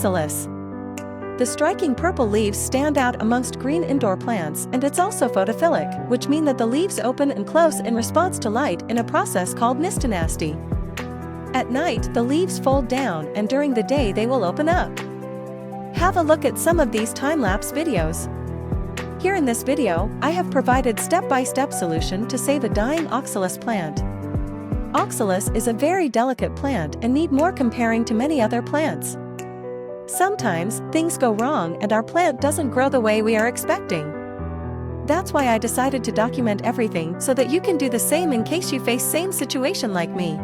Oxalis. The striking purple leaves stand out amongst green indoor plants, and it's also photophilic, which means that the leaves open and close in response to light in a process called nistonasty. At night, the leaves fold down, and during the day they will open up. Have a look at some of these time-lapse videos. Here in this video, I have provided step-by-step solution to save a dying Oxalis plant. Oxalis is a very delicate plant and need more comparing to many other plants. Sometimes, things go wrong and our plant doesn't grow the way we are expecting. That's why I decided to document everything so that you can do the same in case you face same situation like me.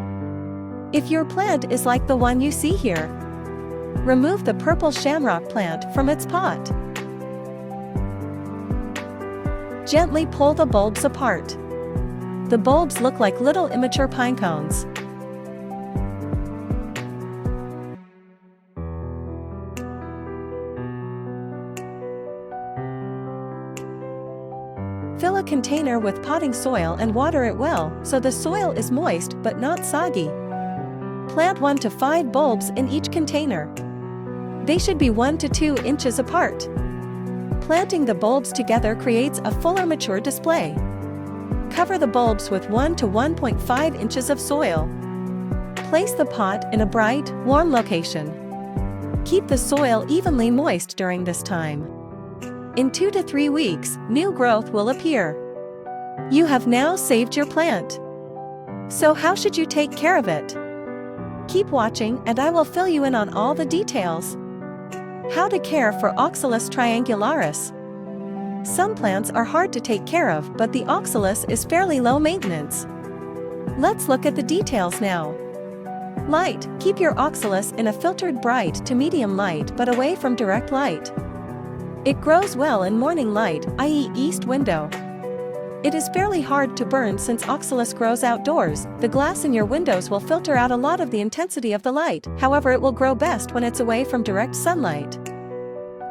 If your plant is like the one you see here, remove the purple shamrock plant from its pot. Gently pull the bulbs apart. The bulbs look like little immature pine cones. Fill a container with potting soil and water it well, so the soil is moist but not soggy. Plant 1 to 5 bulbs in each container. They should be 1 to 2 inches apart. Planting the bulbs together creates a fuller mature display. Cover the bulbs with 1 to 1.5 inches of soil. Place the pot in a bright, warm location. Keep the soil evenly moist during this time. In 2 to 3 weeks, new growth will appear. You have now saved your plant. So how should you take care of it? Keep watching and I will fill you in on all the details. How to care for Oxalis Triangularis. Some plants are hard to take care of, but the Oxalis is fairly low maintenance. Let's look at the details now. Light. Keep your Oxalis in a filtered bright to medium light but away from direct light. It grows well in morning light, i.e. east window. It is fairly hard to burn since Oxalis grows outdoors. The glass in your windows will filter out a lot of the intensity of the light, however it will grow best when it's away from direct sunlight.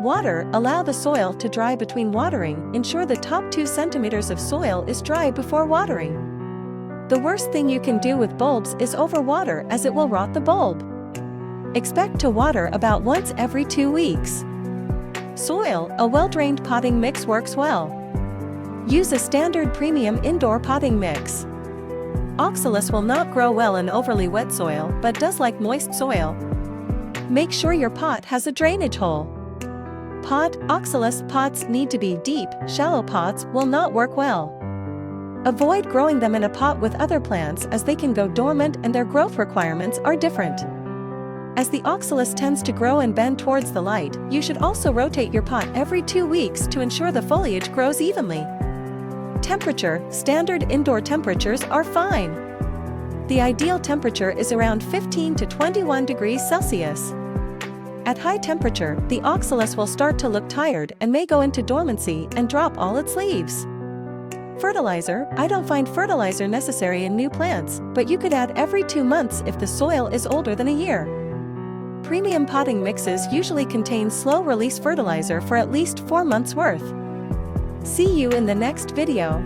Water. Allow the soil to dry between watering. Ensure the top 2 centimeters of soil is dry before watering. The worst thing you can do with bulbs is overwater, as it will rot the bulb. Expect to water about once every 2 weeks. Soil. A well-drained potting mix works well. Use a standard premium indoor potting mix. Oxalis will not grow well in overly wet soil, but does like moist soil. Make sure your pot has a drainage hole. Pot. Oxalis pots need to be deep. Shallow pots will not work well. Avoid growing them in a pot with other plants, as they can go dormant and their growth requirements are different. As the Oxalis tends to grow and bend towards the light, you should also rotate your pot every 2 weeks to ensure the foliage grows evenly. Temperature. Standard indoor temperatures are fine. The ideal temperature is around 15 to 21 degrees Celsius. At high temperature, the Oxalis will start to look tired and may go into dormancy and drop all its leaves. Fertilizer. I don't find fertilizer necessary in new plants, but you could add every 2 months if the soil is older than a year. Premium potting mixes usually contain slow-release fertilizer for at least 4 months worth. See you in the next video.